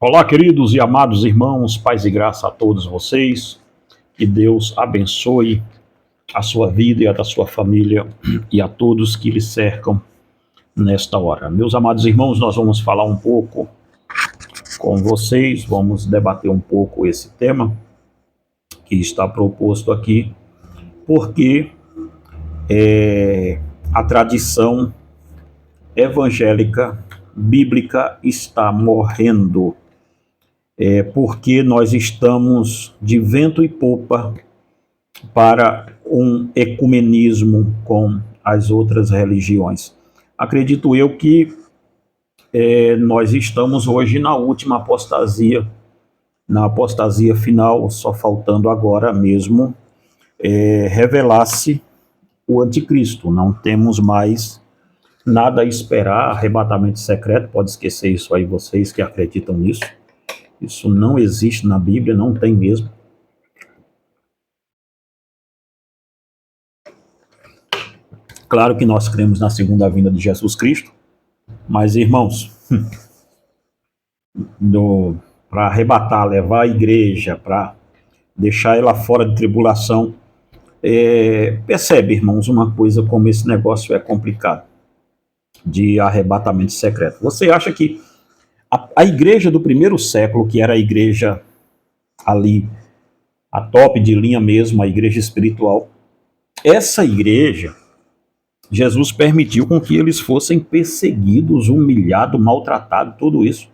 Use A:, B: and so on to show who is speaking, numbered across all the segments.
A: Olá, queridos e amados irmãos, paz e graça a todos vocês. Que Deus abençoe a sua vida e a da sua família e a todos que lhe cercam nesta hora. Meus amados irmãos, nós vamos falar um pouco com vocês, vamos debater um pouco esse tema que está proposto aqui, porque a tradição evangélica bíblica está morrendo. Porque nós estamos de vento e popa para um ecumenismo com as outras religiões. Acredito eu que nós estamos hoje na última apostasia, na apostasia final, só faltando agora mesmo revelar-se o anticristo. Não temos mais nada a esperar, arrebatamento secreto, pode esquecer isso aí, vocês que acreditam nisso. Isso não existe na Bíblia, não tem mesmo. Claro que nós cremos na segunda vinda de Jesus Cristo, mas, irmãos, para arrebatar, levar a igreja, para deixar ela fora de tribulação, percebe, irmãos, uma coisa como esse negócio é complicado, de arrebatamento secreto. Você acha que a igreja do primeiro século, que era a igreja ali, a top de linha mesmo, a igreja espiritual, essa igreja, Jesus permitiu com que eles fossem perseguidos, humilhados, maltratados, tudo isso.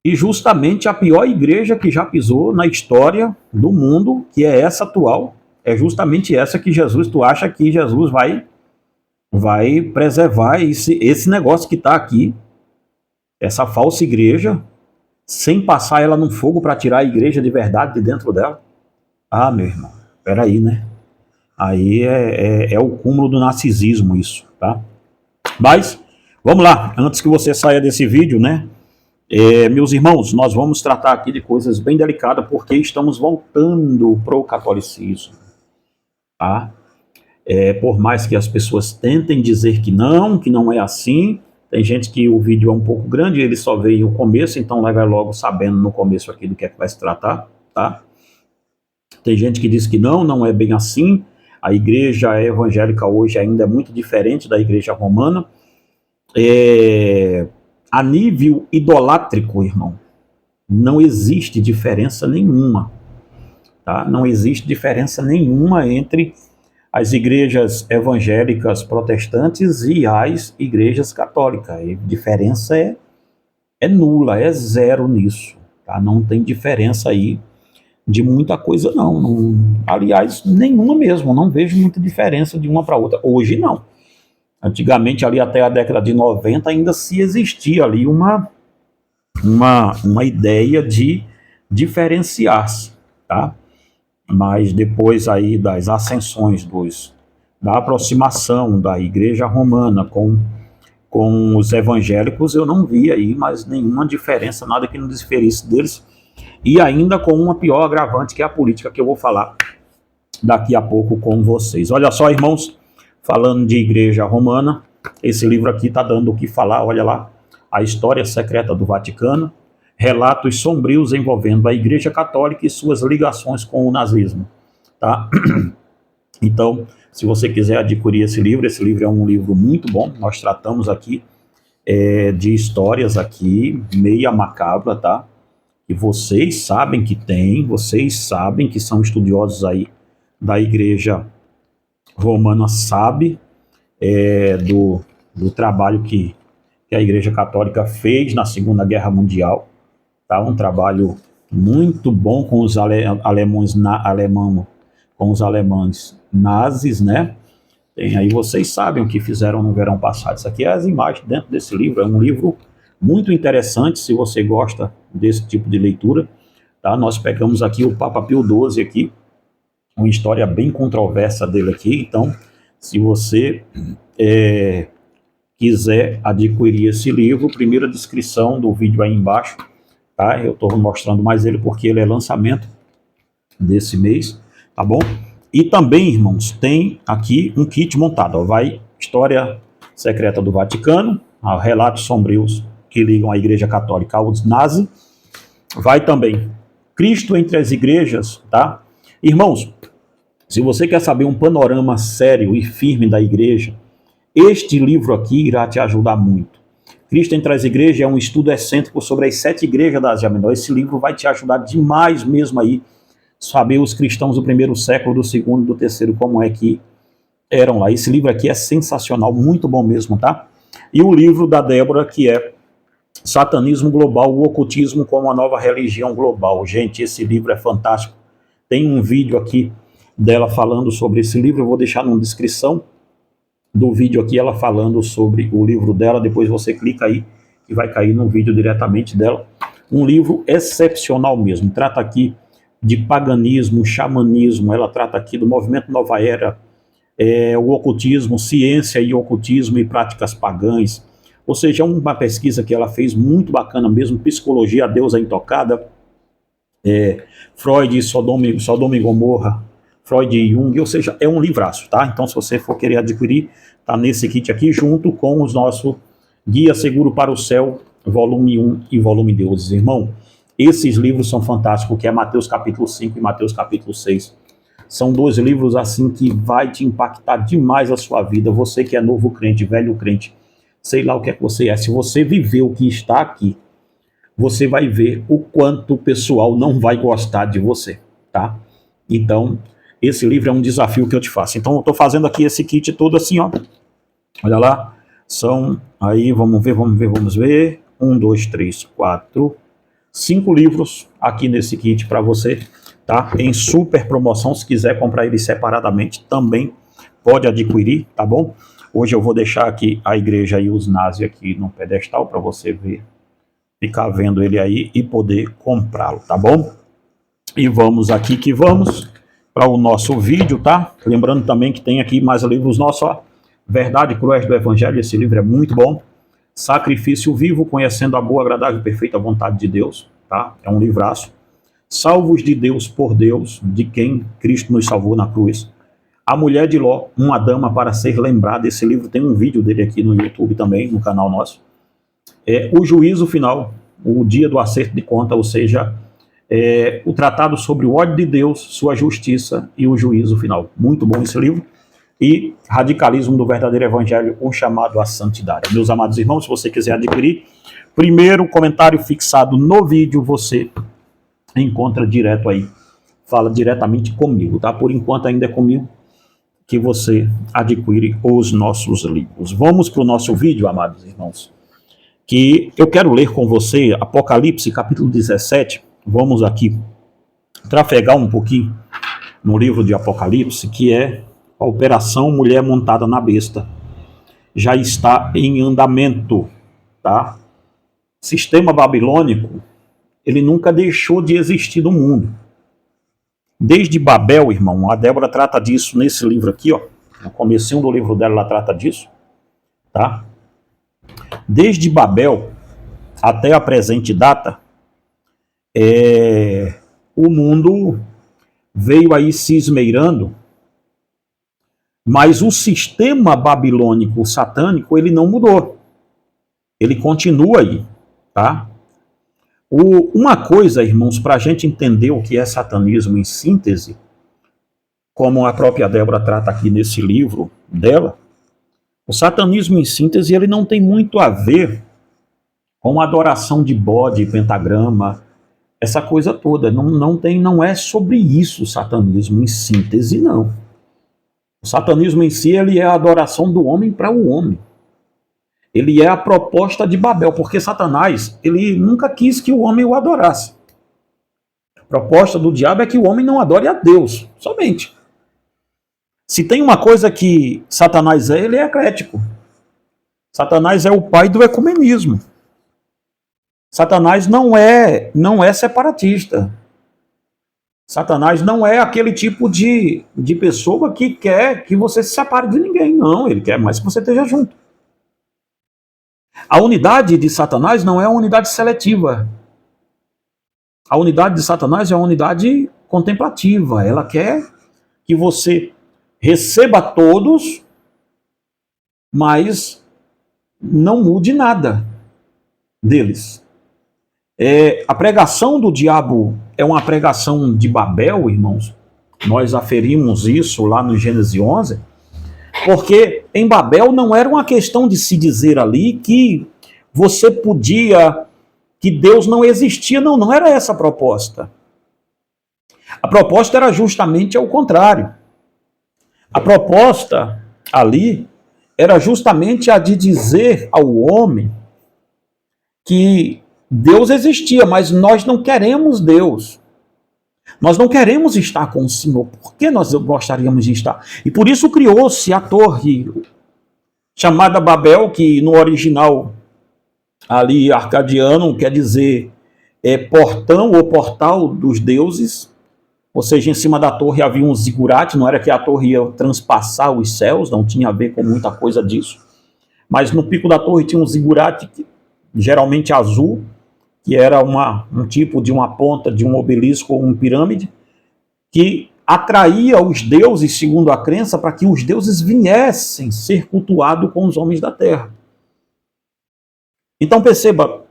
A: E justamente a pior igreja que já pisou na história do mundo, que é essa atual, é justamente essa que Jesus, tu acha que Jesus vai preservar esse negócio que está aqui, essa falsa igreja, sem passar ela no fogo para tirar a igreja de verdade de dentro dela? Ah, meu irmão, peraí, né? Aí é o cúmulo do narcisismo isso, tá? Mas, vamos lá, antes que você saia desse vídeo, né? Meus irmãos, nós vamos tratar aqui de coisas bem delicadas, porque estamos voltando para o catolicismo, tá? Por mais que as pessoas tentem dizer que não é assim, tem gente que o vídeo é um pouco grande, ele só veio o começo, então vai logo sabendo no começo aqui do que é que vai se tratar, tá? Tem gente que diz que não é bem assim. A igreja evangélica hoje ainda é muito diferente da igreja romana. A nível idolátrico, irmão, não existe diferença nenhuma, tá? Não existe diferença nenhuma entre as igrejas evangélicas protestantes e as igrejas católicas. A diferença é nula, é zero nisso, tá? Não tem diferença aí de muita coisa não. Aliás, nenhuma mesmo, não vejo muita diferença de uma para outra. Hoje não. Antigamente, ali até a década de 90, ainda se existia ali uma ideia de diferenciar-se, tá? Mas depois aí das ascensões, da aproximação da igreja romana com os evangélicos, eu não vi aí mais nenhuma diferença, nada que não diferisse deles, e ainda com uma pior agravante, que é a política, que eu vou falar daqui a pouco com vocês. Olha só, irmãos, falando de igreja romana, esse livro aqui está dando o que falar, olha lá, A História Secreta do Vaticano, relatos sombrios envolvendo a Igreja Católica e suas ligações com o nazismo, tá? Então, se você quiser adquirir esse livro é um livro muito bom, nós tratamos aqui de histórias aqui, meia macabra, tá? E vocês sabem que tem, vocês sabem que são estudiosos aí da Igreja Romana, sabe do trabalho que a Igreja Católica fez na Segunda Guerra Mundial, tá? Um trabalho muito bom com os alemães nazis, né? Tem aí, vocês sabem o que fizeram no verão passado. Isso aqui é as imagens dentro desse livro. É um livro muito interessante, se você gosta desse tipo de leitura, tá? Nós pegamos aqui o Papa Pio XII aqui, uma história bem controversa dele aqui. Então, se você quiser adquirir esse livro, primeira descrição do vídeo aí embaixo, tá? Eu estou mostrando mais ele porque ele é lançamento desse mês, tá bom? E também, irmãos, tem aqui um kit montado, ó, vai História Secreta do Vaticano, relatos sombrios que ligam a Igreja Católica aos nazis. Vai também Cristo entre as Igrejas, tá? Irmãos, se você quer saber um panorama sério e firme da igreja, este livro aqui irá te ajudar muito. Cristo entre as Igrejas é um estudo excêntrico sobre as 7 igrejas da Ásia Menor. Esse livro vai te ajudar demais mesmo aí, saber os cristãos do primeiro século, do segundo, do terceiro, como é que eram lá. Esse livro aqui é sensacional, muito bom mesmo, tá? E o livro da Débora, que é Satanismo Global, o Ocultismo como a Nova Religião Global. Gente, esse livro é fantástico. Tem um vídeo aqui dela falando sobre esse livro, eu vou deixar na descrição do vídeo aqui, ela falando sobre o livro dela, depois você clica aí, que vai cair no vídeo diretamente dela. Um livro excepcional mesmo, trata aqui de paganismo, xamanismo, ela trata aqui do movimento Nova Era, o ocultismo, ciência e ocultismo e práticas pagãs, ou seja, uma pesquisa que ela fez muito bacana mesmo, psicologia, a deusa intocada, Freud, Sodoma e Gomorra, Freud e Jung, ou seja, é um livraço, tá? Então, se você for querer adquirir, tá nesse kit aqui, junto com os nossos Guia Seguro para o Céu, volume 1 e volume 2. Irmão, esses livros são fantásticos, que é Mateus capítulo 5 e Mateus capítulo 6. São 2 livros, assim, que vai te impactar demais a sua vida. Você que é novo crente, velho crente, sei lá o que é que você é. Se você viveu o que está aqui, você vai ver o quanto o pessoal não vai gostar de você, tá? Então, esse livro é um desafio que eu te faço. Então, eu estou fazendo aqui esse kit todo assim, ó. Olha lá. São, aí, vamos ver. 1, 2, 3, 4, 5 livros aqui nesse kit para você, tá? Em super promoção. Se quiser comprar ele separadamente, também pode adquirir, tá bom? Hoje eu vou deixar aqui a igreja e os nazis aqui no pedestal para você ver, ficar vendo ele aí e poder comprá-lo, tá bom? E vamos aqui que vamos para o nosso vídeo, tá? Lembrando também que tem aqui mais livros nossos, ó. Verdade Cruéis do Evangelho, esse livro é muito bom. Sacrifício Vivo, conhecendo a boa, agradável e perfeita vontade de Deus, tá? É um livraço. Salvos de Deus por Deus, de quem Cristo nos salvou na cruz. A Mulher de Ló, uma dama para ser lembrada. Esse livro tem um vídeo dele aqui no YouTube também, no canal nosso. O Juízo Final, o dia do acerto de conta, ou seja, o tratado sobre o ódio de Deus, sua justiça e o juízo final. Muito bom esse livro. E Radicalismo do Verdadeiro Evangelho, um chamado à santidade. Meus amados irmãos, se você quiser adquirir, primeiro comentário fixado no vídeo, você encontra direto aí. Fala diretamente comigo, tá? Por enquanto ainda é comigo que você adquire os nossos livros. Vamos para o nosso vídeo, amados irmãos, que eu quero ler com você Apocalipse, capítulo 17. Vamos aqui trafegar um pouquinho no livro de Apocalipse, que é a Operação Mulher Montada na Besta. Já está em andamento, tá? Sistema babilônico, ele nunca deixou de existir no mundo. Desde Babel, irmão, a Débora trata disso nesse livro aqui, ó. No comecinho do livro dela, ela trata disso, tá? Desde Babel até a presente data, o mundo veio aí se esmeirando, mas o sistema babilônico satânico, ele não mudou. Ele continua aí, tá? Uma coisa, irmãos, para a gente entender o que é satanismo em síntese, como a própria Débora trata aqui nesse livro dela, o satanismo em síntese, ele não tem muito a ver com adoração de bode, pentagrama, essa coisa toda. Não é sobre isso o satanismo em síntese, não. O satanismo em si, ele é a adoração do homem para o homem. Ele é a proposta de Babel, porque Satanás, ele nunca quis que o homem o adorasse. A proposta do diabo é que o homem não adore a Deus, somente. Se tem uma coisa que Satanás ele é eclético. Satanás é o pai do ecumenismo. Satanás não é separatista. Satanás não é aquele tipo de pessoa que quer que você se separe de ninguém. Não, ele quer mais que você esteja junto. A unidade de Satanás não é uma unidade seletiva. A unidade de Satanás é uma unidade contemplativa. Ela quer que você receba todos, mas não mude nada. deles. A pregação do diabo é uma pregação de Babel, irmãos. Nós aferimos isso lá no Gênesis 11, porque em Babel não era uma questão de se dizer ali que você podia, que Deus não existia, não era essa a proposta. A proposta era justamente ao contrário. A proposta ali era justamente a de dizer ao homem que Deus existia, mas nós não queremos Deus. Nós não queremos estar com o Senhor. Por que nós gostaríamos de estar? E por isso criou-se a torre chamada Babel, que no original ali arcadiano quer dizer portão ou portal dos deuses. Ou seja, em cima da torre havia um zigurate, não era que a torre ia transpassar os céus, não tinha a ver com muita coisa disso. Mas no pico da torre tinha um zigurate, geralmente azul, que era um tipo de uma ponta de um obelisco ou uma pirâmide, que atraía os deuses, segundo a crença, para que os deuses viessem ser cultuados com os homens da terra. Então perceba,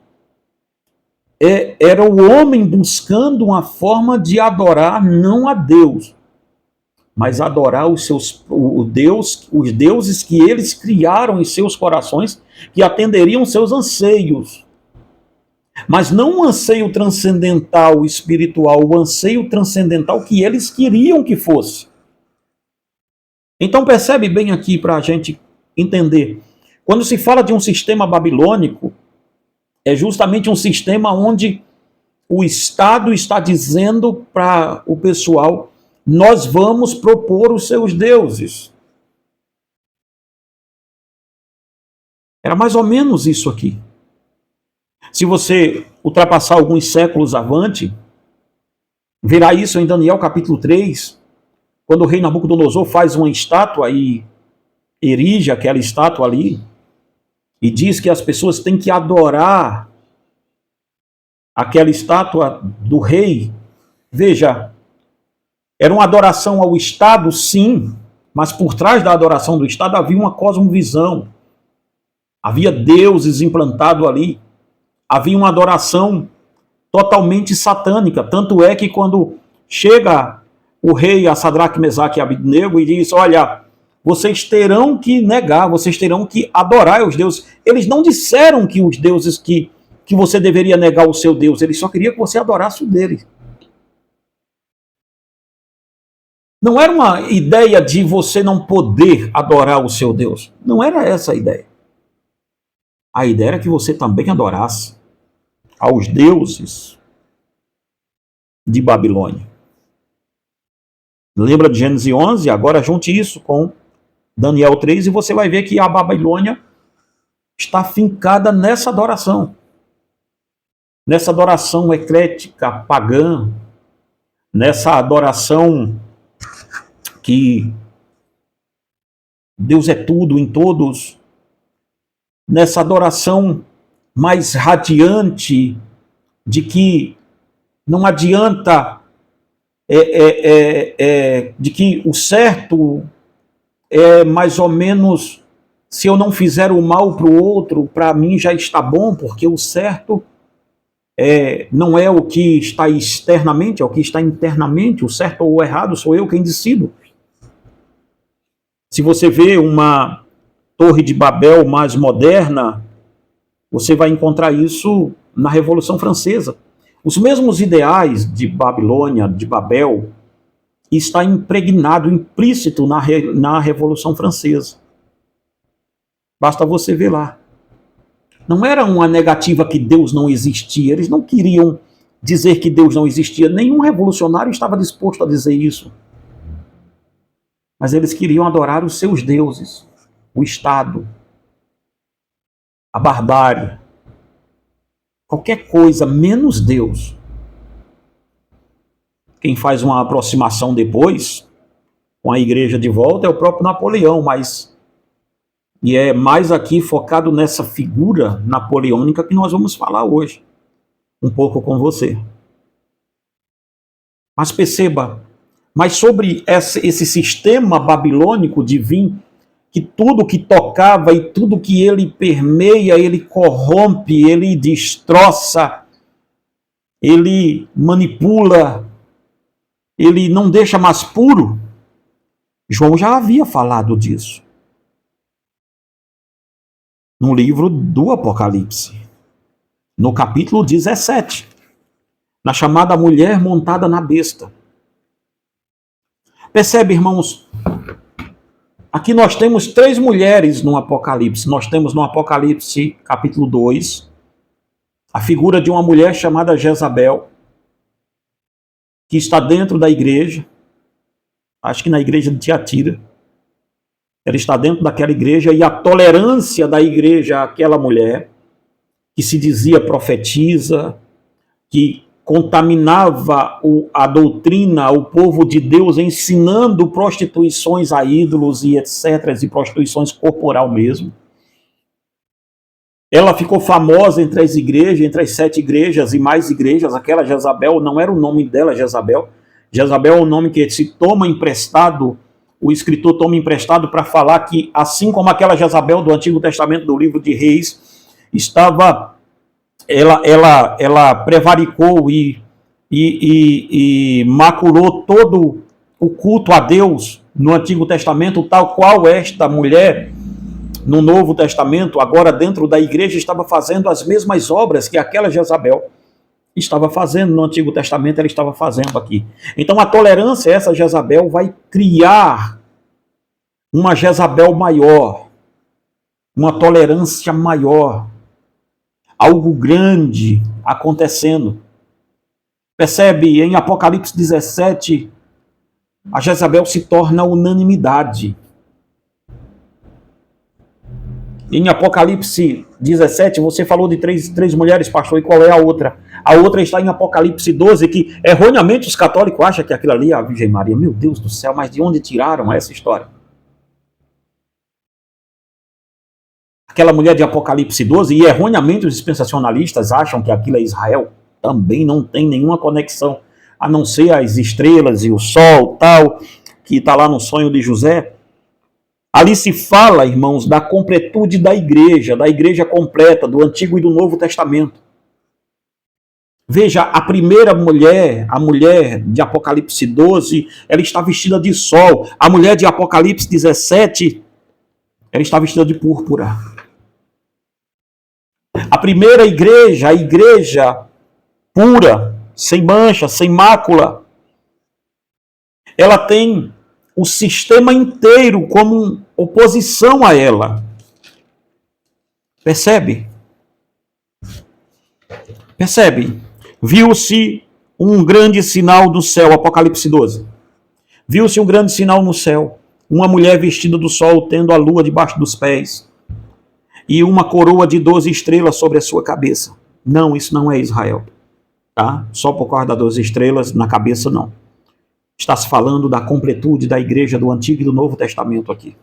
A: era o homem buscando uma forma de adorar não a Deus, mas adorar os deuses que eles criaram em seus corações, que atenderiam seus anseios. Mas não um anseio transcendental, espiritual, o anseio transcendental que eles queriam que fosse. Então percebe bem aqui para a gente entender. Quando se fala de um sistema babilônico, é justamente um sistema onde o Estado está dizendo para o pessoal: nós vamos propor os seus deuses. Era mais ou menos isso aqui. Se você ultrapassar alguns séculos avante, verá isso em Daniel capítulo 3, quando o rei Nabucodonosor faz uma estátua e erige aquela estátua ali, e diz que as pessoas têm que adorar aquela estátua do rei. Veja, era uma adoração ao Estado, sim, mas por trás da adoração do Estado havia uma cosmovisão. Havia deuses implantados ali. Havia uma adoração totalmente satânica. Tanto é que quando chega o rei a Sadraque, Mesaque e Abednego e diz: olha, vocês terão que negar, vocês terão que adorar os deuses. Eles não disseram que os deuses que você deveria negar o seu Deus, eles só queriam que você adorasse o dele. Não era uma ideia de você não poder adorar o seu Deus. Não era essa a ideia. A ideia era que você também adorasse aos deuses de Babilônia. Lembra de Gênesis 11? Agora junte isso com Daniel 3 e você vai ver que a Babilônia está fincada nessa adoração. Nessa adoração eclética, pagã, nessa adoração que Deus é tudo em todos, nessa adoração mais radiante de que não adianta, de que o certo é mais ou menos, se eu não fizer o mal para o outro, para mim já está bom, porque o certo não é o que está externamente, é o que está internamente. O certo ou o errado sou eu quem decido. Se você vê uma Torre de Babel mais moderna, você vai encontrar isso na Revolução Francesa. Os mesmos ideais de Babilônia, de Babel, está impregnado, implícito na Revolução Francesa. Basta você ver lá. Não era uma negativa que Deus não existia. Eles não queriam dizer que Deus não existia. Nenhum revolucionário estava disposto a dizer isso. Mas eles queriam adorar os seus deuses, o Estado, a barbárie, qualquer coisa menos Deus. Quem faz uma aproximação depois com a igreja de volta é o próprio Napoleão, e é mais aqui focado nessa figura napoleônica que nós vamos falar hoje, um pouco com você. Mas perceba, mas sobre esse sistema babilônico de vir que tudo que tocava e tudo que ele permeia, ele corrompe, ele destroça, ele manipula, ele não deixa mais puro. João já havia falado disso no livro do Apocalipse, no capítulo 17, na chamada mulher montada na besta. Percebe, irmãos? Aqui nós temos 3 mulheres no Apocalipse. Nós temos no Apocalipse, capítulo 2, a figura de uma mulher chamada Jezabel, que está dentro da igreja, acho que na igreja de Tiatira. Ela está dentro daquela igreja e a tolerância da igreja àquela mulher, que se dizia profetisa, que contaminava a doutrina, o povo de Deus, ensinando prostituições a ídolos e etc., e prostituições corporal mesmo. Ela ficou famosa entre as igrejas, entre as 7 igrejas e mais igrejas. Aquela Jezabel, não era o nome dela, Jezabel. Jezabel é um nome que se toma emprestado, o escritor toma emprestado para falar que, assim como aquela Jezabel do Antigo Testamento, do livro de Reis, estava, ela prevaricou e maculou todo o culto a Deus no Antigo Testamento, tal qual esta mulher no Novo Testamento, agora dentro da igreja, estava fazendo as mesmas obras que aquela Jezabel estava fazendo no Antigo Testamento, ela estava fazendo aqui. Então a tolerância a essa Jezabel vai criar uma Jezabel maior, uma tolerância maior, algo grande acontecendo. Percebe, em Apocalipse 17, a Jezabel se torna unanimidade. Em Apocalipse 17, você falou de três mulheres, pastor, e qual é a outra? A outra está em Apocalipse 12, que erroneamente os católicos acham que aquilo ali é a Virgem Maria. Meu Deus do céu, mas de onde tiraram essa história? Aquela mulher de Apocalipse 12, e erroneamente os dispensacionalistas acham que aquilo é Israel, também não tem nenhuma conexão, a não ser as estrelas e o sol, tal, que está lá no sonho de José. Ali se fala, irmãos, da completude da igreja completa, do Antigo e do Novo Testamento. Veja, a primeira mulher, a mulher de Apocalipse 12, ela está vestida de sol. A mulher de Apocalipse 17, ela está vestida de púrpura. A primeira igreja, a igreja pura, sem mancha, sem mácula, ela tem o sistema inteiro como oposição a ela. Percebe? Percebe? Viu-se um grande sinal do céu, Apocalipse 12. Viu-se um grande sinal no céu, uma mulher vestida do sol, tendo a lua debaixo dos pés, e uma coroa de 12 estrelas sobre a sua cabeça. Não, isso não é Israel. Tá? Só por causa das 12 estrelas na cabeça, não. Está se falando da completude da igreja do Antigo e do Novo Testamento aqui.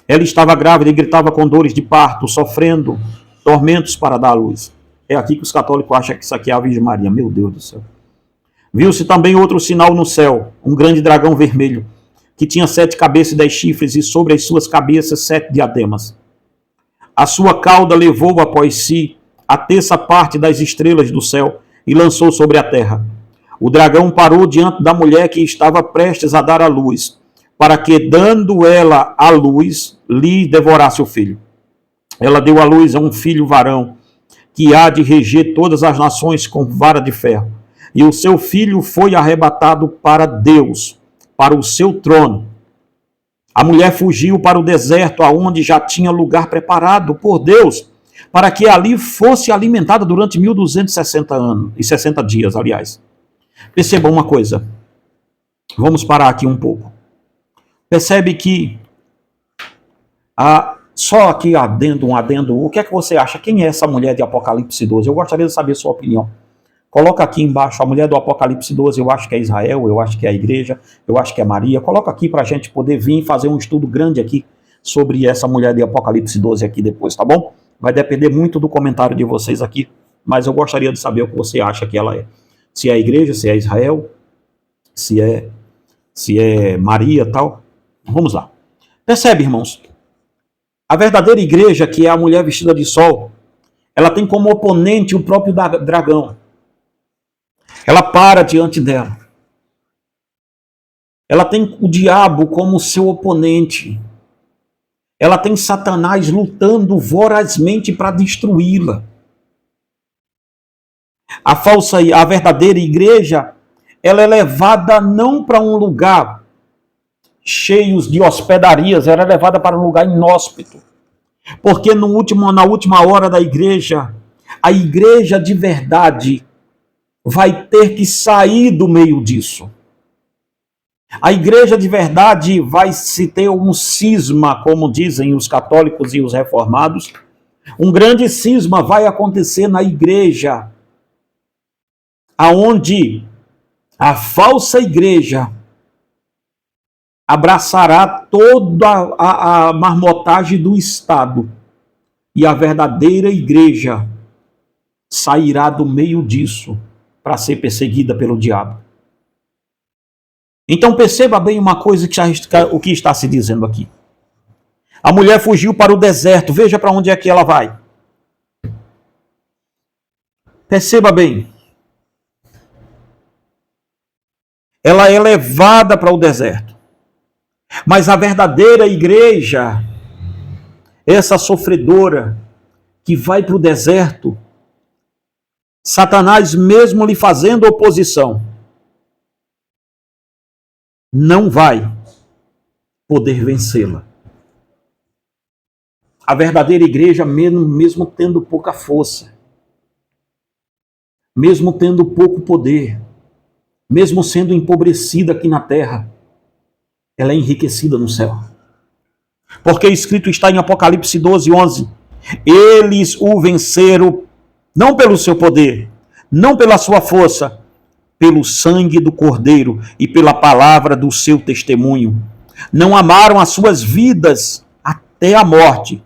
A: Ela estava grávida e gritava com dores de parto, sofrendo tormentos para dar à luz. É aqui que os católicos acham que isso aqui é a Virgem Maria. Meu Deus do céu. Viu-se também outro sinal no céu, um grande dragão vermelho, que tinha 7 cabeças e 10 chifres, e sobre as suas cabeças 7 diademas. A sua cauda levou após si a terça parte das estrelas do céu e lançou sobre a terra. O dragão parou diante da mulher que estava prestes a dar à luz, para que, dando ela à luz, lhe devorasse o filho. Ela deu à luz a um filho varão, que há de reger todas as nações com vara de ferro. E o seu filho foi arrebatado para Deus, para o seu trono. A mulher fugiu para o deserto, aonde já tinha lugar preparado por Deus, para que ali fosse alimentada durante 1260 anos, e 60 dias, aliás. Perceba uma coisa. Vamos parar aqui um pouco. Percebe que só aqui um adendo, o que é que você acha? Quem é essa mulher de Apocalipse 12? Eu gostaria de saber a sua opinião. Coloca aqui embaixo, a mulher do Apocalipse 12, eu acho que é Israel, eu acho que é a igreja, eu acho que é Maria. Coloca aqui para a gente poder vir fazer um estudo grande aqui sobre essa mulher de Apocalipse 12 aqui depois, tá bom? Vai depender muito do comentário de vocês aqui, mas eu gostaria de saber o que você acha que ela é. Se é a igreja, se é Israel, se é Maria e tal. Vamos lá. Percebe, irmãos? A verdadeira igreja, que é a mulher vestida de sol, ela tem como oponente o próprio dragão. Ela para diante dela. Ela tem o diabo como seu oponente. Ela tem Satanás lutando vorazmente para destruí-la. A verdadeira igreja, ela é levada não para um lugar cheio de hospedarias, ela é levada para um lugar inóspito. Porque na última hora da igreja, a igreja de verdade vai ter que sair do meio disso. A igreja de verdade vai se ter um cisma, como dizem os católicos e os reformados. Um grande cisma vai acontecer na igreja, aonde a falsa igreja abraçará toda a marmotagem do Estado e a verdadeira igreja sairá do meio disso para ser perseguida pelo diabo. Então perceba bem uma coisa, o que está se dizendo aqui. A mulher fugiu para o deserto, veja para onde é que ela vai. Perceba bem. Ela é levada para o deserto. Mas a verdadeira igreja, essa sofredora que vai para o deserto, Satanás mesmo lhe fazendo oposição, não vai poder vencê-la. A verdadeira igreja, mesmo tendo pouca força, mesmo tendo pouco poder, mesmo sendo empobrecida aqui na terra, ela é enriquecida no céu. Porque escrito está em Apocalipse 12:11, eles o venceram não pelo seu poder, não pela sua força, pelo sangue do Cordeiro e pela palavra do seu testemunho. Não amaram as suas vidas até a morte.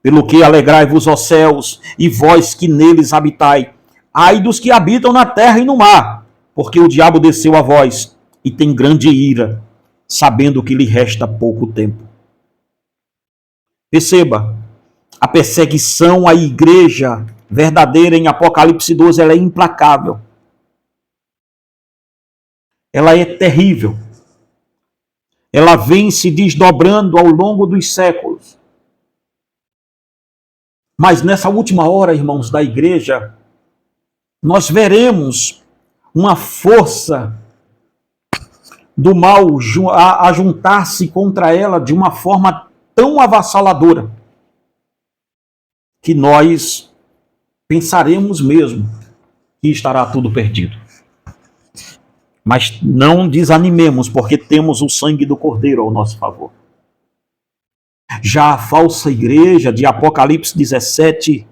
A: Pelo que alegrai-vos, ó céus, e vós que neles habitai. Ai dos que habitam na terra e no mar, porque o diabo desceu a vós e tem grande ira, sabendo que lhe resta pouco tempo. Perceba, a perseguição à igreja verdadeira em Apocalipse 12, ela é implacável. Ela é terrível. Ela vem se desdobrando ao longo dos séculos. Mas nessa última hora, irmãos, da igreja, nós veremos uma força do mal a juntar-se contra ela de uma forma tão avassaladora que nós pensaremos mesmo que estará tudo perdido. Mas não desanimemos, porque temos o sangue do Cordeiro ao nosso favor. Já a falsa igreja de Apocalipse 17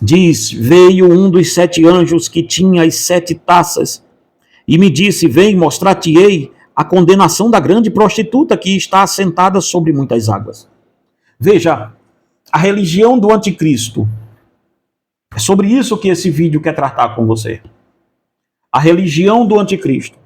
A: diz: veio um dos 7 anjos que tinha as 7 taças e me disse: vem, mostrar-te-ei a condenação da grande prostituta que está assentada sobre muitas águas. Veja, a religião do anticristo. É sobre isso que esse vídeo quer tratar com você. A religião do anticristo.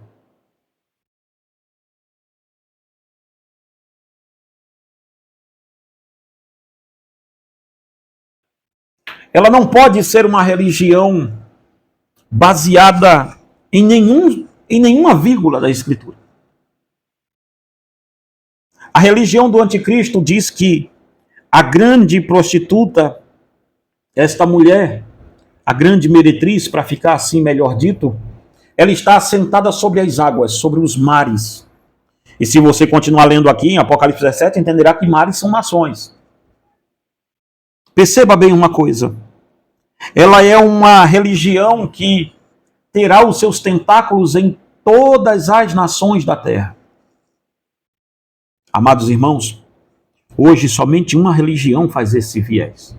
A: Ela não pode ser uma religião baseada em nenhuma vírgula da Escritura. A religião do anticristo diz que a grande prostituta, esta mulher, a grande meretriz, para ficar assim melhor dito, ela está assentada sobre as águas, sobre os mares. E se você continuar lendo aqui em Apocalipse 17, entenderá que mares são nações. Perceba bem uma coisa. Ela é uma religião que terá os seus tentáculos em todas as nações da terra. Amados irmãos, hoje somente uma religião faz esse viés.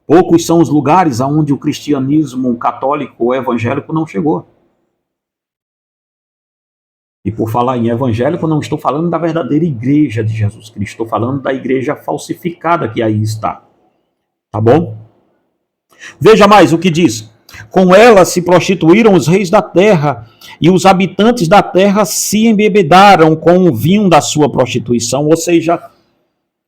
A: Poucos são os lugares onde o cristianismo católico ou evangélico não chegou. E por falar em evangélico, não estou falando da verdadeira igreja de Jesus Cristo, estou falando da igreja falsificada que aí está. Tá bom? Veja mais o que diz. Com ela se prostituíram os reis da terra, e os habitantes da terra se embebedaram com o vinho da sua prostituição. Ou seja,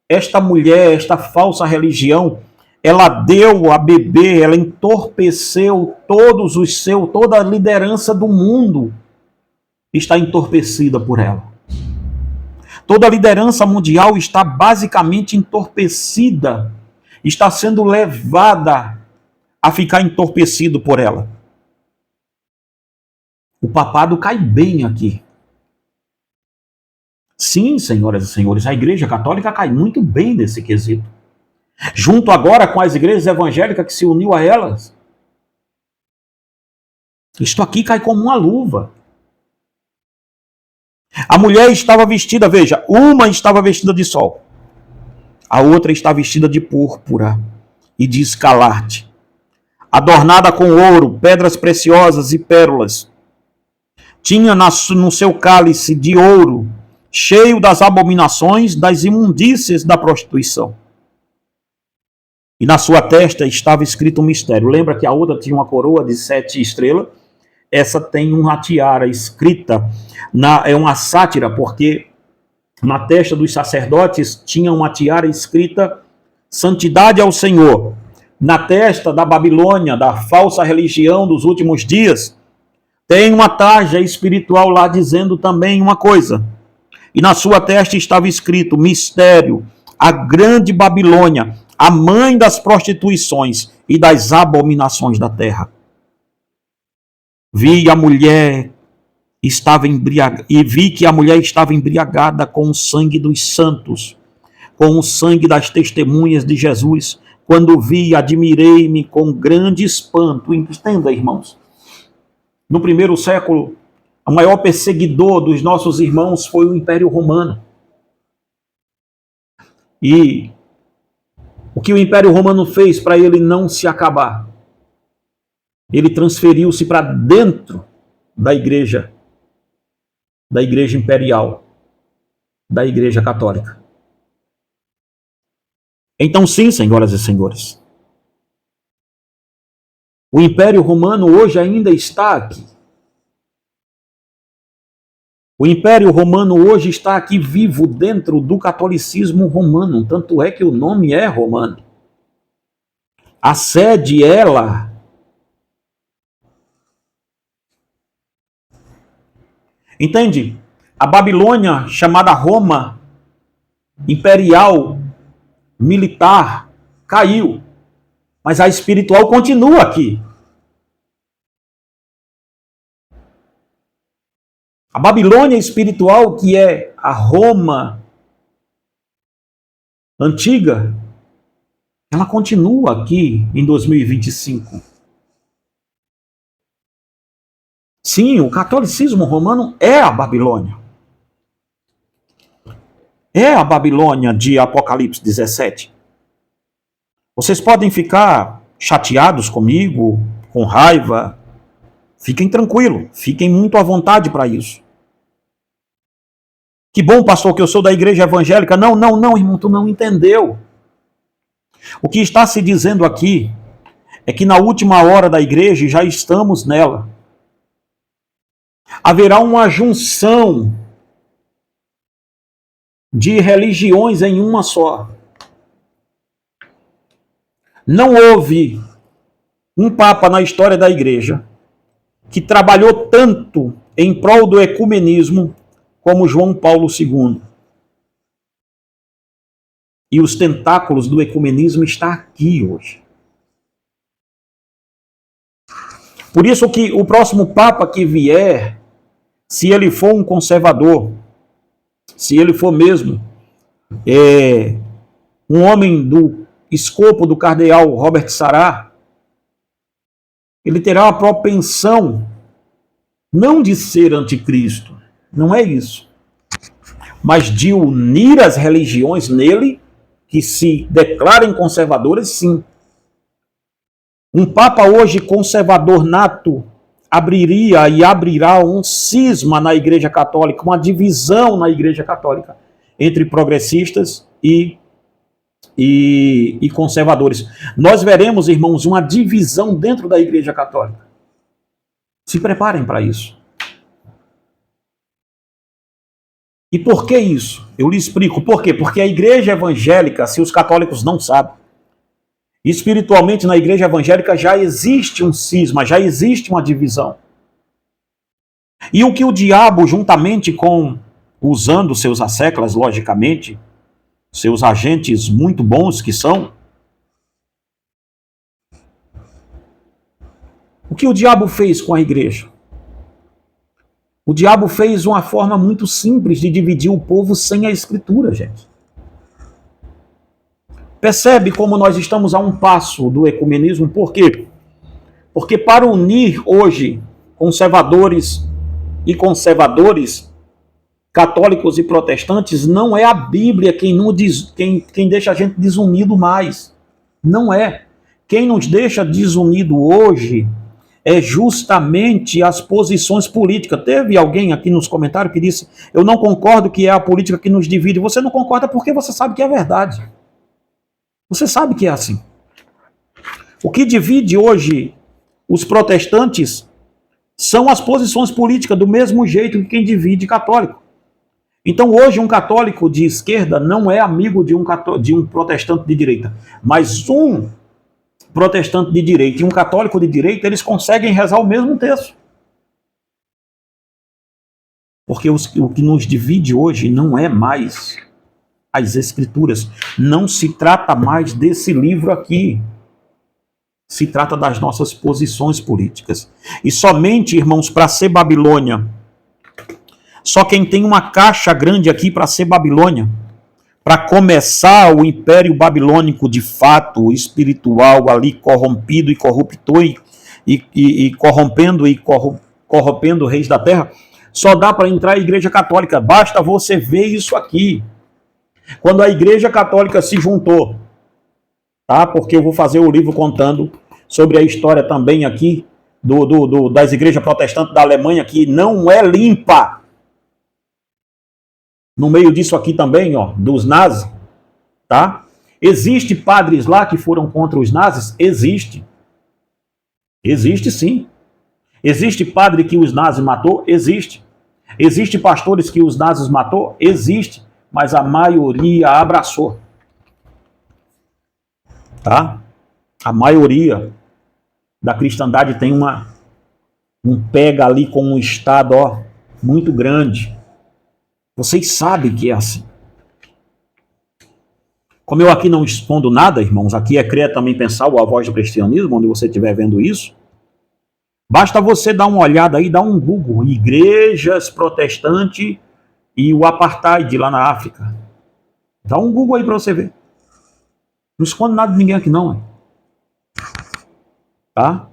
A: esta mulher, esta falsa religião, ela deu a beber, ela entorpeceu toda a liderança do mundo está entorpecida por ela. Toda a liderança mundial está basicamente entorpecida, está sendo levada a ficar entorpecido por ela. O papado cai bem aqui. Sim, senhoras e senhores, a Igreja Católica cai muito bem nesse quesito. Junto agora com as igrejas evangélicas que se uniu a elas. Isto aqui cai como uma luva. A mulher estava vestida, veja, uma estava vestida de sol. A outra está vestida de púrpura e de escarlate, adornada com ouro, pedras preciosas e pérolas. Tinha no seu cálice de ouro, cheio das abominações, das imundícias da prostituição. E na sua testa estava escrito um mistério. Lembra que a outra tinha uma coroa de 7 estrelas? Essa tem uma tiara escrita, é uma sátira, porque na testa dos sacerdotes tinha uma tiara escrita Santidade ao Senhor. Na testa da Babilônia, da falsa religião dos últimos dias, tem uma tarja espiritual lá dizendo também uma coisa. E na sua testa estava escrito mistério, a grande Babilônia, a mãe das prostituições e das abominações da terra. Vi que a mulher estava embriagada com o sangue dos santos, com o sangue das testemunhas de Jesus. Quando vi, admirei-me com grande espanto. Entenda, irmãos, no primeiro século, o maior perseguidor dos nossos irmãos foi o Império Romano. E o que o Império Romano fez para ele não se acabar? Ele transferiu-se para dentro da igreja imperial, da Igreja Católica. Então, sim, senhoras e senhores, o Império Romano hoje ainda está aqui. O Império Romano hoje está aqui vivo dentro do catolicismo romano, tanto é que o nome é romano. A sede, ela, entende? A Babilônia, chamada Roma imperial, militar, caiu. Mas a espiritual continua aqui. A Babilônia espiritual, que é a Roma antiga, ela continua aqui em 2025. Sim, o catolicismo romano é a Babilônia. É a Babilônia de Apocalipse 17. Vocês podem ficar chateados comigo, com raiva. Fiquem tranquilos, fiquem muito à vontade para isso. Que bom, pastor, que eu sou da igreja evangélica. Não, irmão, tu não entendeu. O que está se dizendo aqui é que na última hora da igreja, e já estamos nela, haverá uma junção de religiões em uma só. Não houve um papa na história da igreja que trabalhou tanto em prol do ecumenismo como João Paulo II. E os tentáculos do ecumenismo estão aqui hoje. Por isso que o próximo papa que vier, se ele for um conservador, se ele for mesmo um homem do escopo do cardeal Robert Sarah, ele terá a propensão não de ser anticristo, não é isso, mas de unir as religiões nele, que se declarem conservadoras, sim. Um papa hoje conservador nato abriria e abrirá um cisma na Igreja Católica, uma divisão na Igreja Católica entre progressistas e e conservadores. Nós veremos, irmãos, uma divisão dentro da Igreja Católica. Se preparem para isso. E por que isso? Eu lhe explico. Por quê? Porque a igreja evangélica, se os católicos não sabem, espiritualmente na igreja evangélica já existe um cisma, já existe uma divisão. E o que o diabo, juntamente com, usando seus asseclas, logicamente, seus agentes muito bons que são, o que o diabo fez com a igreja? O diabo fez uma forma muito simples de dividir o povo sem a escritura, gente. Percebe como nós estamos a um passo do ecumenismo? Por quê? Porque para unir hoje conservadores e conservadores, católicos e protestantes, não é a Bíblia quem deixa a gente desunido mais. Não é. Quem nos deixa desunido hoje é justamente as posições políticas. Teve alguém aqui nos comentários que disse: eu não concordo que é a política que nos divide. Você não concorda porque você sabe que é verdade. Você sabe que é assim. O que divide hoje os protestantes são as posições políticas, do mesmo jeito que quem divide católico. Então hoje um católico de esquerda não é amigo de um protestante de direita, mas um protestante de direita e um católico de direita, eles conseguem rezar o mesmo texto. Porque o que nos divide hoje não é mais as escrituras. Não se trata mais desse livro aqui. Se trata das nossas posições políticas. E somente, irmãos, para ser Babilônia, só quem tem uma caixa grande aqui para ser Babilônia, para começar o Império Babilônico de fato, espiritual, ali corrompido e corruptor, e corrompendo e corrompendo reis da terra, só dá para entrar a Igreja Católica. Basta você ver isso aqui. Quando a Igreja Católica se juntou, tá? Porque eu vou fazer o livro contando sobre a história também aqui das igrejas protestantes da Alemanha, que não é limpa. No meio disso aqui também, ó, dos nazis, tá? Existe padres lá que foram contra os nazis? Existe. Existe sim. Existe padre que os nazis matou? Existe. Existe pastores que os nazis matou? Existe. Mas a maioria abraçou. Tá? A maioria da cristandade tem um pega ali com um Estado, ó, muito grande. Vocês sabem que é assim. Como eu aqui não escondo nada, irmãos, aqui é crer também pensar o A Voz do Cristianismo, onde você estiver vendo isso, basta você dar uma olhada aí, dar um Google, igrejas protestantes e o apartheid lá na África. Dá um Google aí para você ver. Não escondo nada de ninguém aqui não, hein? Tá?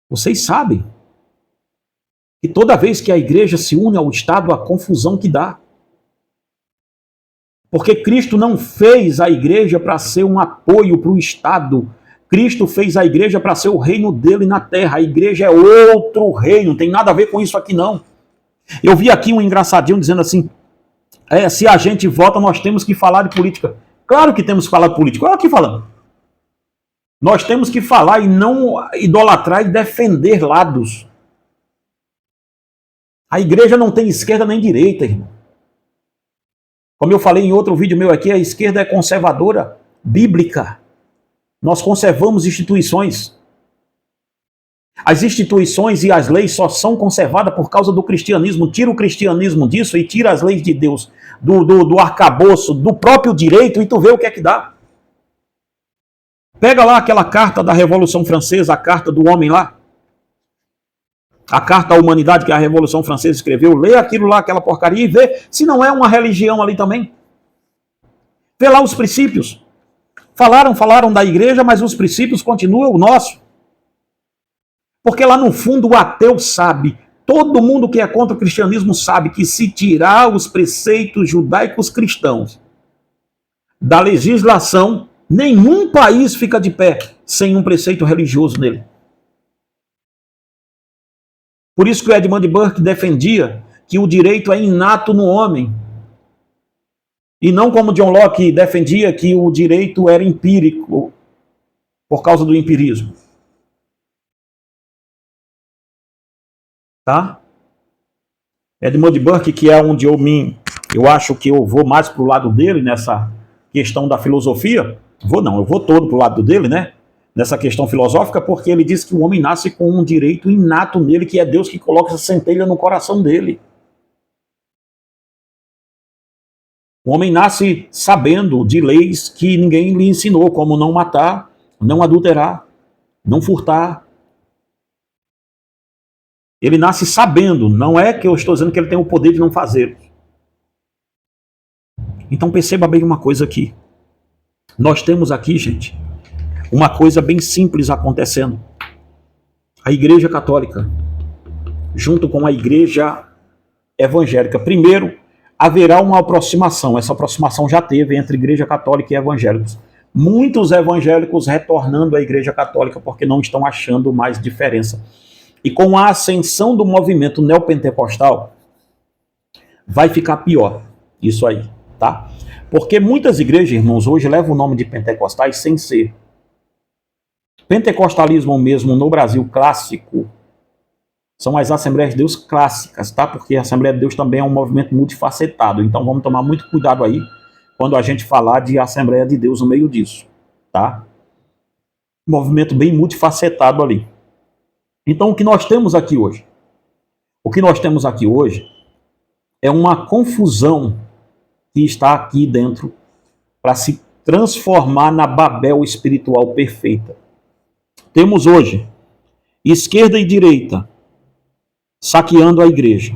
A: Vocês sabem que toda vez que a igreja se une ao Estado, a confusão que dá. Porque Cristo não fez a igreja para ser um apoio para o Estado. Cristo fez a igreja para ser o reino dele na terra. A igreja é outro reino, não tem nada a ver com isso aqui não. Eu vi aqui um engraçadinho dizendo assim, se a gente vota, nós temos que falar de política. Claro que temos que falar de política. Olha aqui falando. Nós temos que falar e não idolatrar e defender lados. A igreja não tem esquerda nem direita, irmão. Como eu falei em outro vídeo meu aqui, a esquerda é conservadora, bíblica. Nós conservamos instituições. As instituições e as leis só são conservadas por causa do cristianismo. Tira o cristianismo disso e tira as leis de Deus, do arcabouço, do próprio direito, e tu vê o que é que dá. Pega lá aquela carta da Revolução Francesa, a carta do homem lá. A carta à humanidade que a Revolução Francesa escreveu, lê aquilo lá, aquela porcaria, e vê se não é uma religião ali também. Vê lá os princípios. Falaram da igreja, mas os princípios continuam o nosso. Porque lá no fundo o ateu sabe, todo mundo que é contra o cristianismo sabe que se tirar os preceitos judaicos cristãos da legislação, nenhum país fica de pé sem um preceito religioso nele. Por isso que o Edmund Burke defendia que o direito é inato no homem. E não como John Locke defendia que o direito era empírico por causa do empirismo. Tá? Edmund Burke, que é onde eu acho que eu vou mais pro lado dele nessa questão da filosofia. Eu vou todo pro lado dele, né? Nessa questão filosófica, porque ele diz que o homem nasce com um direito inato nele, que é Deus que coloca essa centelha no coração dele. O homem nasce sabendo de leis que ninguém lhe ensinou, como não matar, não adulterar, não furtar. Ele nasce sabendo, não é que eu estou dizendo que ele tem o poder de não fazer. Então perceba bem uma coisa aqui. Nós temos aqui, gente, uma coisa bem simples acontecendo. A Igreja Católica, junto com a Igreja Evangélica. Primeiro, haverá uma aproximação. Essa aproximação já teve entre Igreja Católica e evangélicos. Muitos evangélicos retornando à Igreja Católica porque não estão achando mais diferença. E com a ascensão do movimento neopentecostal, vai ficar pior isso aí, tá? Porque muitas igrejas, irmãos, hoje levam o nome de pentecostais sem ser. Pentecostalismo mesmo no Brasil clássico são as Assembleias de Deus clássicas, tá? Porque a Assembleia de Deus também é um movimento multifacetado. Então vamos tomar muito cuidado aí quando a gente falar de Assembleia de Deus no meio disso, tá? Movimento bem multifacetado ali. Então o que nós temos aqui hoje? O que nós temos aqui hoje é uma confusão que está aqui dentro para se transformar na Babel espiritual perfeita. Temos hoje esquerda e direita saqueando a igreja.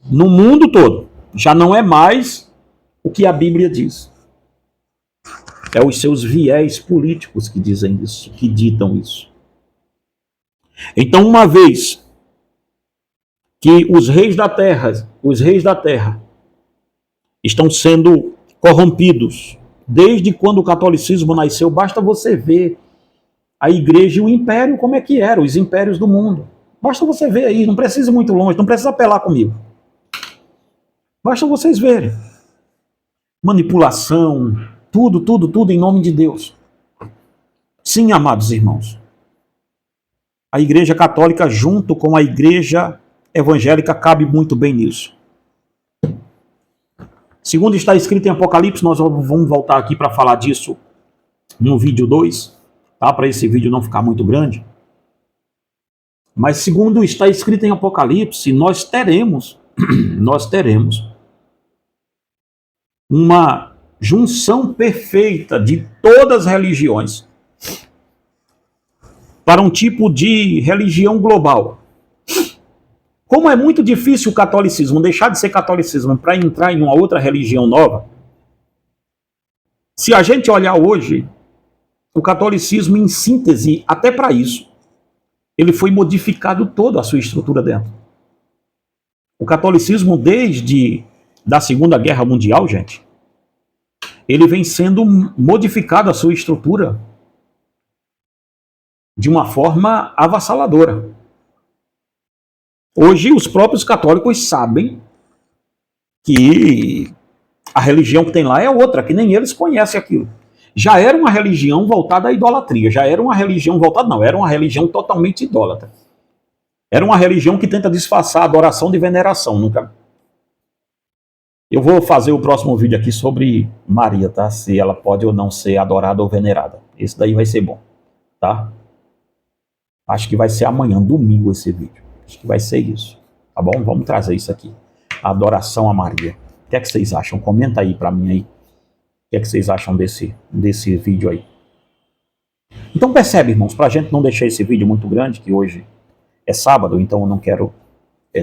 A: No mundo todo. Já não é mais o que a Bíblia diz. É os seus viés políticos que dizem isso, que ditam isso. Então, uma vez que os reis da terra estão sendo corrompidos, desde quando o catolicismo nasceu, basta você ver a igreja e o império como é que eram, os impérios do mundo. Basta você ver aí, não precisa ir muito longe, não precisa apelar comigo. Basta vocês verem. Manipulação, tudo em nome de Deus. Sim, amados irmãos. A Igreja Católica, junto com a Igreja Evangélica, cabe muito bem nisso. Segundo está escrito em Apocalipse, nós vamos voltar aqui para falar disso no vídeo 2, tá? Para esse vídeo não ficar muito grande. Mas segundo está escrito em Apocalipse, nós teremos uma junção perfeita de todas as religiões para um tipo de religião global. Como é muito difícil o catolicismo deixar de ser catolicismo para entrar em uma outra religião nova, se a gente olhar hoje, o catolicismo em síntese, até para isso, ele foi modificado toda a sua estrutura dentro. O catolicismo, desde da Segunda Guerra Mundial, gente, ele vem sendo modificado a sua estrutura de uma forma avassaladora. Hoje, os próprios católicos sabem que a religião que tem lá é outra, que nem eles conhecem aquilo. Já era uma religião voltada à idolatria, era uma religião totalmente idólatra. Era uma religião que tenta disfarçar a adoração de veneração. Nunca. Eu vou fazer o próximo vídeo aqui sobre Maria, tá? Se ela pode ou não ser adorada ou venerada. Esse daí vai ser bom, tá? Acho que vai ser amanhã, domingo, esse vídeo. Acho que vai ser isso, tá bom? Vamos trazer isso aqui. A adoração a Maria. O que é que vocês acham? Comenta aí pra mim aí. O que é que vocês acham desse vídeo aí? Então percebe, irmãos, pra gente não deixar esse vídeo muito grande, que hoje é sábado, então eu não quero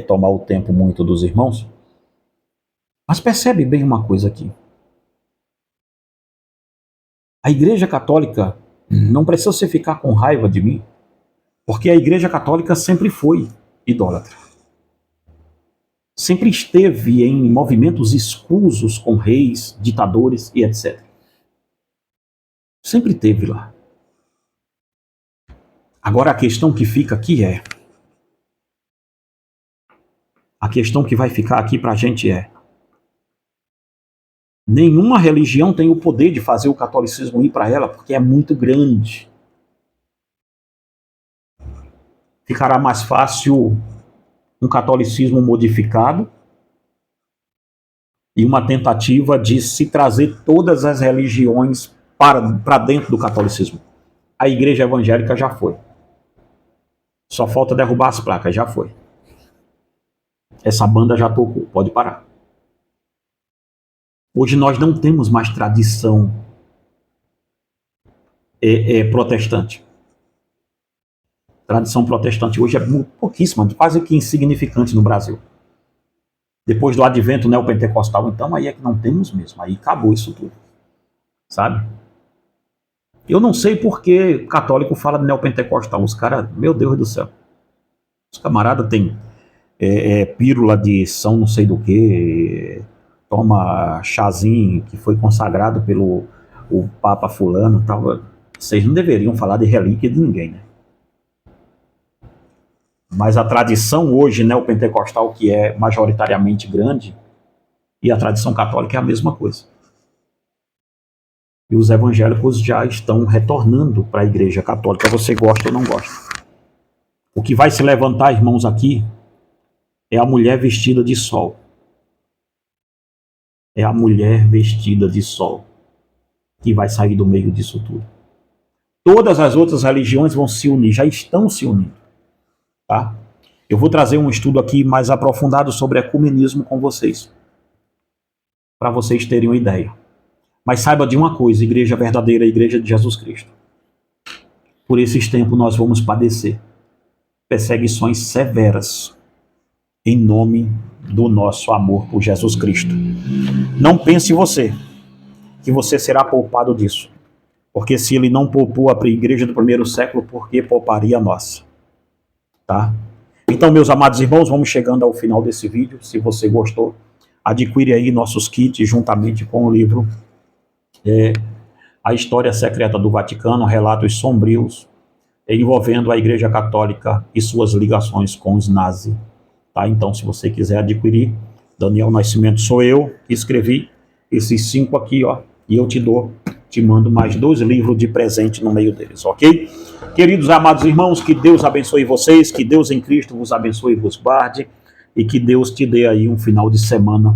A: tomar o tempo muito dos irmãos. Mas percebe bem uma coisa aqui. A Igreja Católica não precisa você ficar com raiva de mim, porque a Igreja Católica sempre foi idólatra. Sempre esteve em movimentos escusos com reis, ditadores e etc. Sempre teve lá. Agora a questão que fica aqui é... A questão que vai ficar aqui pra gente é... Nenhuma religião tem o poder de fazer o catolicismo ir para ela, porque é muito grande. Ficará mais fácil um catolicismo modificado e uma tentativa de se trazer todas as religiões para dentro do catolicismo. A igreja evangélica já foi. Só falta derrubar as placas, já foi. Essa banda já tocou, pode parar. Hoje nós não temos mais tradição protestante. Tradição protestante hoje é pouquíssima, quase que insignificante no Brasil. Depois do advento neopentecostal, então, aí é que não temos mesmo. Aí acabou isso tudo. Sabe? Eu não sei por que católico fala de neopentecostal. Os caras, meu Deus do céu. Os camaradas têm pílula de São não sei do que, toma chazinho que foi consagrado pelo o Papa fulano. Tal. Vocês não deveriam falar de relíquia de ninguém, né? Mas a tradição hoje neopentecostal, que é majoritariamente grande, e a tradição católica é a mesma coisa. E os evangélicos já estão retornando para a igreja católica, você gosta ou não gosta. O que vai se levantar, irmãos, aqui, é a mulher vestida de sol. É a mulher vestida de sol que vai sair do meio disso tudo. Todas as outras religiões vão se unir, já estão se unindo. Tá? Eu vou trazer um estudo aqui mais aprofundado sobre ecumenismo com vocês, para vocês terem uma ideia. Mas saiba de uma coisa, igreja verdadeira, a igreja de Jesus Cristo. Por esses tempos nós vamos padecer perseguições severas em nome do nosso amor por Jesus Cristo. Não pense você que você será poupado disso, porque se ele não poupou a igreja do primeiro século, por que pouparia a nossa? Tá? Então, meus amados irmãos, vamos chegando ao final desse vídeo. Se você gostou, adquire aí nossos kits juntamente com o livro A História Secreta do Vaticano, Relatos Sombrios envolvendo a Igreja Católica e suas ligações com os nazis. Tá? Então, se você quiser adquirir, Daniel Nascimento sou eu, que escrevi esses 5 aqui, ó, e eu te mando mais 2 livros de presente no meio deles, ok? Queridos amados irmãos, que Deus abençoe vocês, que Deus em Cristo vos abençoe e vos guarde, e que Deus te dê aí um final de semana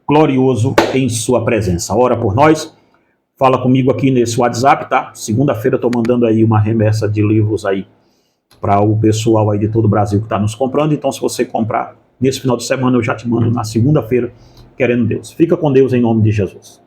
A: glorioso em sua presença. Ora por nós, fala comigo aqui nesse WhatsApp, tá? Segunda-feira eu tô mandando aí uma remessa de livros aí para o pessoal aí de todo o Brasil que está nos comprando, então se você comprar nesse final de semana eu já te mando na segunda-feira, querendo Deus. Fica com Deus em nome de Jesus.